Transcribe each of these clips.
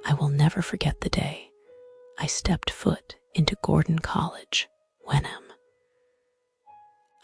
I will never forget the day I stepped foot into Gordon College, Wenham.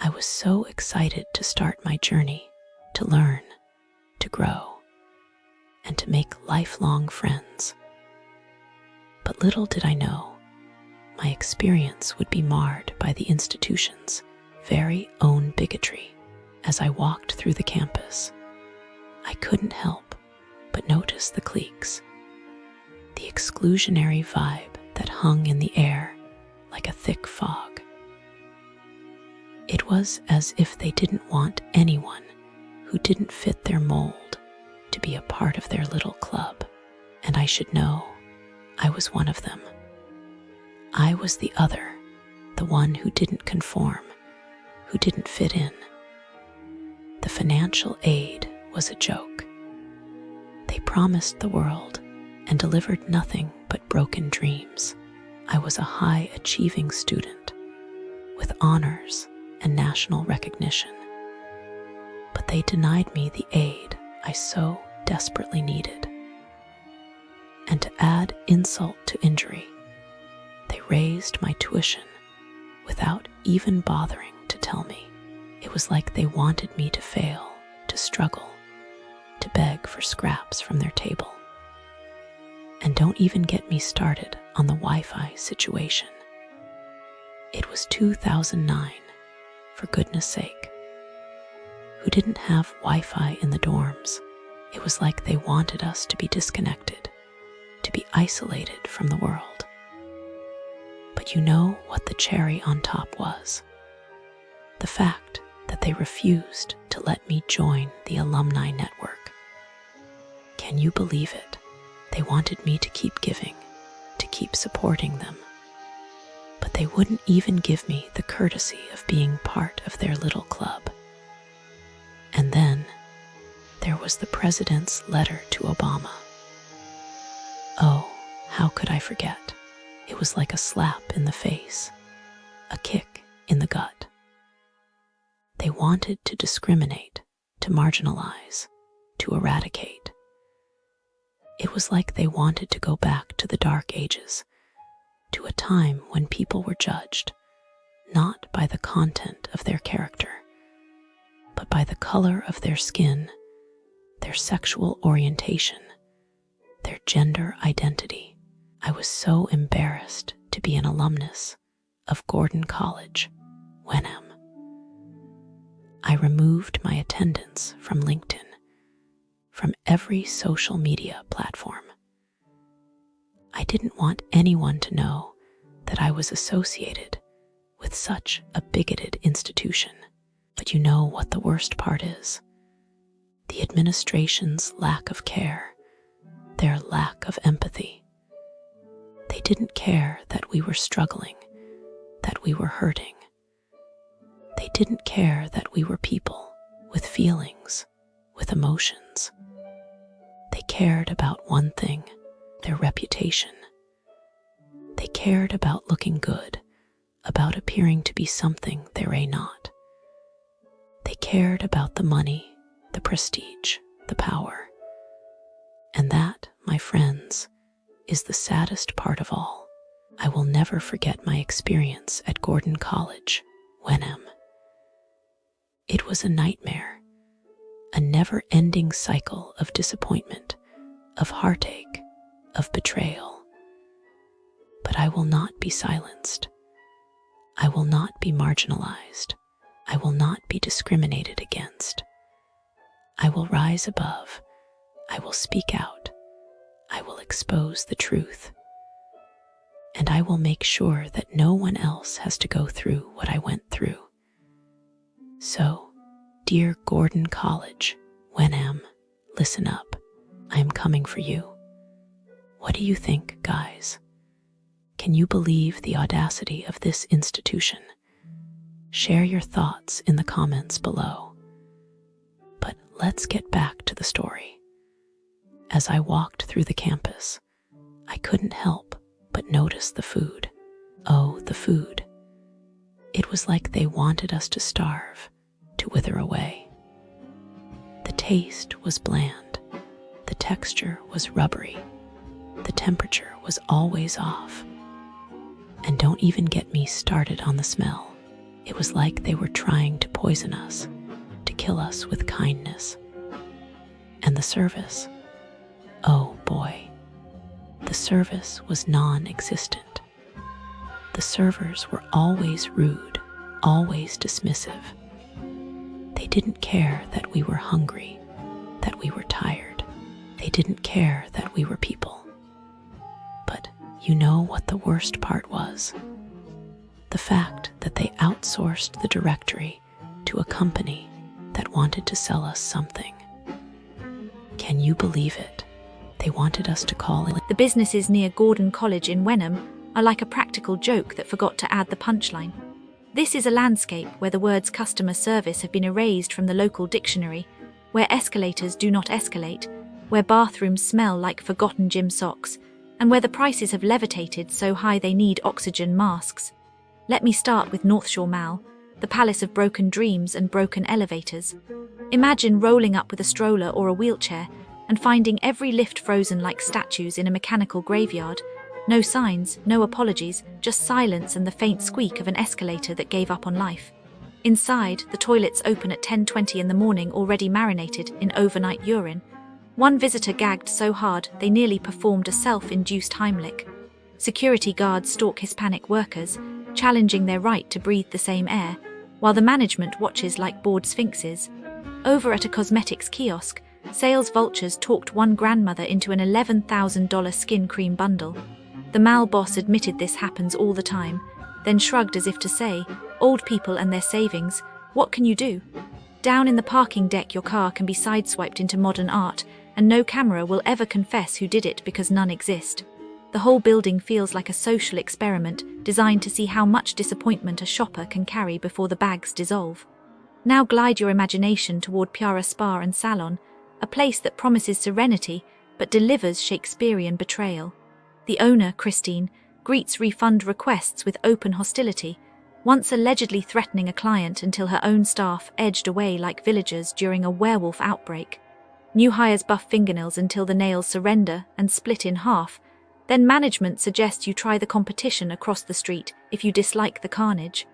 I was so excited to start my journey, to learn, to grow, and to make lifelong friends. But little did I know, my experience would be marred by the institution's very own bigotry. As I walked through the campus, I couldn't help but notice the cliques, the exclusionary vibe that hung in the air like a thick fog. It was as if they didn't want anyone who didn't fit their mold to be a part of their little club, and I should know I was one of them. I was the other, the one who didn't conform, who didn't fit in. The financial aid was a joke. They promised the world and delivered nothing but broken dreams. I was a high-achieving student with honors and national recognition, but they denied me the aid I so desperately needed. And to add insult to injury, they raised my tuition without even bothering to tell me. It was like they wanted me to fail, to struggle, to beg for scraps from their table. And don't even get me started on the Wi-Fi situation. It was 2009, for goodness sake. Who didn't have Wi-Fi in the dorms? It was like they wanted us to be disconnected, to be isolated from the world. But you know what the cherry on top was? The fact that they refused to let me join the alumni network. Can you believe it? They wanted me to keep giving, to keep supporting them. But they wouldn't even give me the courtesy of being part of their little club. And then there was the president's letter to Obama. Oh, how could I forget? It was like a slap in the face, a kick in the gut. They wanted to discriminate, to marginalize, to eradicate. It was like they wanted to go back to the Dark Ages, to a time when people were judged, not by the content of their character, but by the color of their skin, their sexual orientation, their gender identity. I was so embarrassed to be an alumnus of Gordon College, Wenham. I removed my attendance from LinkedIn, from every social media platform. I didn't want anyone to know that I was associated with such a bigoted institution. But you know what the worst part is? The administration's lack of care, their lack of empathy. They didn't care that we were struggling, that we were hurting. They didn't care that we were people with feelings, with emotions. They cared about one thing, their reputation. They cared about looking good, about appearing to be something they're not. They cared about the money, the prestige, the power. And that, my friends, is the saddest part of all. I will never forget my experience at Gordon College, Wenham. It was a nightmare, a never-ending cycle of disappointment, of heartache, of betrayal. But I will not be silenced. I will not be marginalized. I will not be discriminated against. I will rise above. I will speak out. I will expose the truth. And I will make sure that no one else has to go through what I went through. So, dear Gordon College, Wenham, listen up. I am coming for you. What do you think, guys? Can you believe the audacity of this institution? Share your thoughts in the comments below. But let's get back to the story. As I walked through the campus, I couldn't help but notice the food. Oh, the food. It was like they wanted us to starve, to wither away. The taste was bland. The texture was rubbery. The temperature was always off. And don't even get me started on the smell. It was like they were trying to poison us, to kill us with kindness. And the service, oh boy, the service was non-existent. The servers were always rude, always dismissive. They didn't care that we were hungry, that we were tired. They didn't care that we were people. But you know what the worst part was? The fact that they outsourced the directory to a company that wanted to sell us something. Can you believe it? They wanted us to call in. The businesses near Gordon College in Wenham are like a practical joke that forgot to add the punchline. This is a landscape where the words customer service have been erased from the local dictionary, where escalators do not escalate, where bathrooms smell like forgotten gym socks, and where the prices have levitated so high they need oxygen masks. Let me start with North Shore Mall, the palace of broken dreams and broken elevators. Imagine rolling up with a stroller or a wheelchair and finding every lift frozen like statues in a mechanical graveyard. No signs, no apologies, just silence and the faint squeak of an escalator that gave up on life. Inside, the toilets open at 10:20 in the morning, already marinated in overnight urine. One visitor gagged so hard they nearly performed a self-induced Heimlich. Security guards stalk Hispanic workers, challenging their right to breathe the same air, while the management watches like bored sphinxes. Over at a cosmetics kiosk, sales vultures talked one grandmother into an $11,000 skin cream bundle. The mall boss admitted this happens all the time, then shrugged as if to say, old people and their savings, what can you do? Down in the parking deck your car can be sideswiped into modern art, and no camera will ever confess who did it because none exist. The whole building feels like a social experiment designed to see how much disappointment a shopper can carry before the bags dissolve. Now glide your imagination toward Piara Spa and Salon, a place that promises serenity but delivers Shakespearean betrayal. The owner, Christine, greets refund requests with open hostility, once allegedly threatening a client until her own staff edged away like villagers during a werewolf outbreak. New hires buff fingernails until the nails surrender and split in half. Then management suggests you try the competition across the street if you dislike the carnage.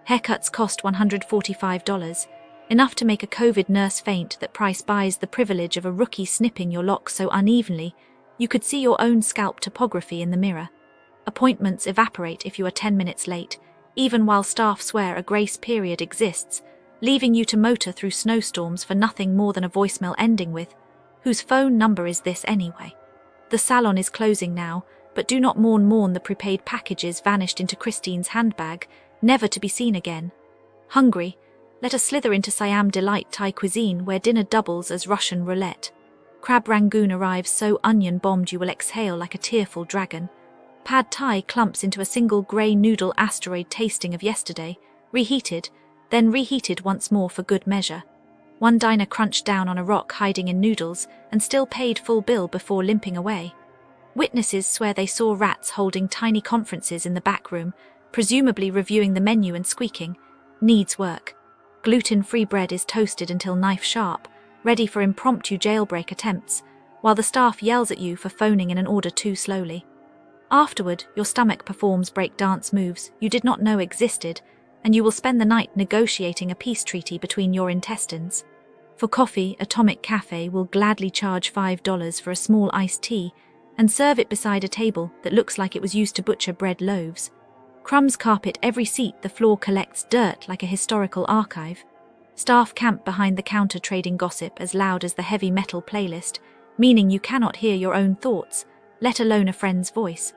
Haircuts cost $145, enough to make a COVID nurse faint. That price buys the privilege of a rookie snipping your locks so unevenly you could see your own scalp topography in the mirror. Appointments evaporate if you are 10 minutes late, even while staff swear a grace period exists, leaving you to motor through snowstorms for nothing more than a voicemail ending with, "Whose phone number is this anyway?" The salon is closing now, but do not mourn the prepaid packages vanished into Christine's handbag, never to be seen again. Hungry, let us slither into Siam Delight Thai cuisine where dinner doubles as Russian roulette. Crab rangoon arrives so onion-bombed you will exhale like a tearful dragon. Pad Thai clumps into a single grey noodle asteroid tasting of yesterday, reheated, then reheated once more for good measure. One diner crunched down on a rock hiding in noodles and still paid full bill before limping away. Witnesses swear they saw rats holding tiny conferences in the back room, presumably reviewing the menu and squeaking, "Needs work." Gluten-free bread is toasted until knife-sharp, ready for impromptu jailbreak attempts, while the staff yells at you for phoning in an order too slowly. Afterward, your stomach performs break-dance moves you did not know existed, and you will spend the night negotiating a peace treaty between your intestines. For coffee, Atomic Cafe will gladly charge $5 for a small iced tea and serve it beside a table that looks like it was used to butcher bread loaves. Crumbs carpet every seat, the floor collects dirt like a historical archive. Staff camp behind the counter trading gossip as loud as the heavy metal playlist, meaning you cannot hear your own thoughts, let alone a friend's voice.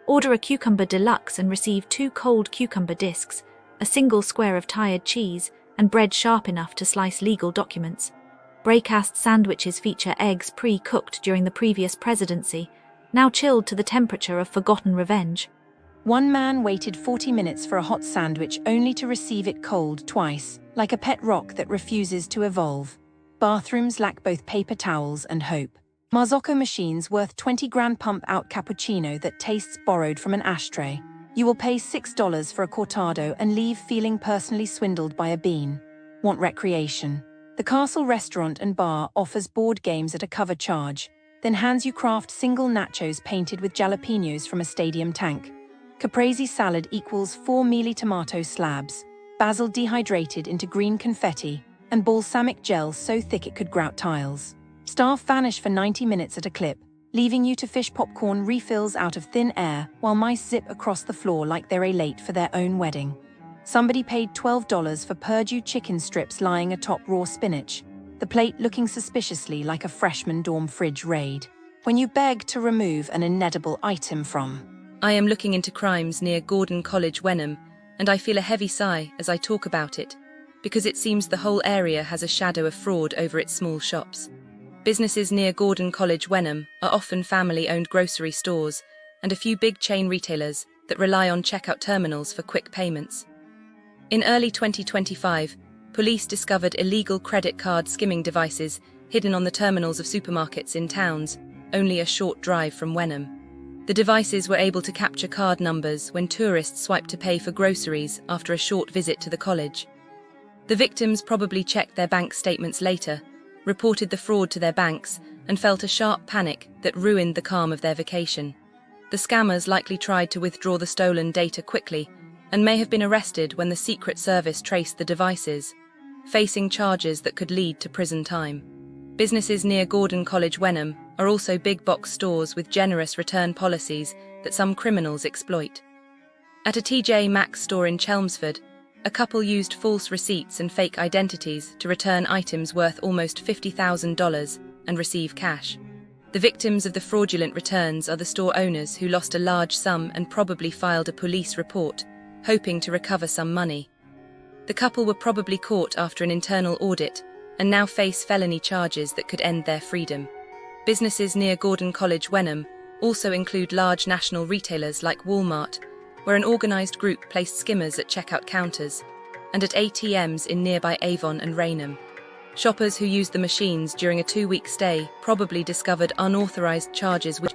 Order a cucumber deluxe and receive 2 cold cucumber discs, a single square of tired cheese, and bread sharp enough to slice legal documents. Breakfast sandwiches feature eggs pre-cooked during the previous presidency, now chilled to the temperature of forgotten revenge. One man waited 40 minutes for a hot sandwich only to receive it cold twice, like a pet rock that refuses to evolve. Bathrooms lack both paper towels and hope. Marzocco machines worth 20 grand pump out cappuccino that tastes borrowed from an ashtray. You will pay $6 for a cortado and leave feeling personally swindled by a bean. Want recreation? The Castle restaurant and bar offers board games at a cover charge, then hands you Kraft single nachos painted with jalapenos from a stadium tank. Caprese salad equals 4 mealy tomato slabs, basil dehydrated into green confetti, and balsamic gel so thick it could grout tiles. Staff vanish for 90 minutes at a clip, leaving you to fish popcorn refills out of thin air while mice zip across the floor like they're late for their own wedding. Somebody paid $12 for Purdue chicken strips lying atop raw spinach, the plate looking suspiciously like a freshman dorm fridge raid. When you beg to remove an inedible item from. I am looking into crimes near Gordon College, Wenham, and I feel a heavy sigh as I talk about it, because it seems the whole area has a shadow of fraud over its small shops. Businesses near Gordon College, Wenham are often family-owned grocery stores and a few big chain retailers that rely on checkout terminals for quick payments. In early 2025, police discovered illegal credit card skimming devices hidden on the terminals of supermarkets in towns only a short drive from Wenham. The devices were able to capture card numbers when tourists swiped to pay for groceries after a short visit to the college. The victims probably checked their bank statements later, reported the fraud to their banks, and felt a sharp panic that ruined the calm of their vacation. The scammers likely tried to withdraw the stolen data quickly and may have been arrested when the Secret Service traced the devices, facing charges that could lead to prison time. Businesses near Gordon College, Wenham are also big box stores with generous return policies that some criminals exploit. At a TJ Maxx store in Chelmsford, a couple used false receipts and fake identities to return items worth almost $50,000 and receive cash. The victims of the fraudulent returns are the store owners who lost a large sum and probably filed a police report, hoping to recover some money. The couple were probably caught after an internal audit and now face felony charges that could end their freedom. Businesses near Gordon College, Wenham also include large national retailers like Walmart, where an organized group placed skimmers at checkout counters, and at ATMs in nearby Avon and Raynham. Shoppers who used the machines during a 2-week stay probably discovered unauthorized charges which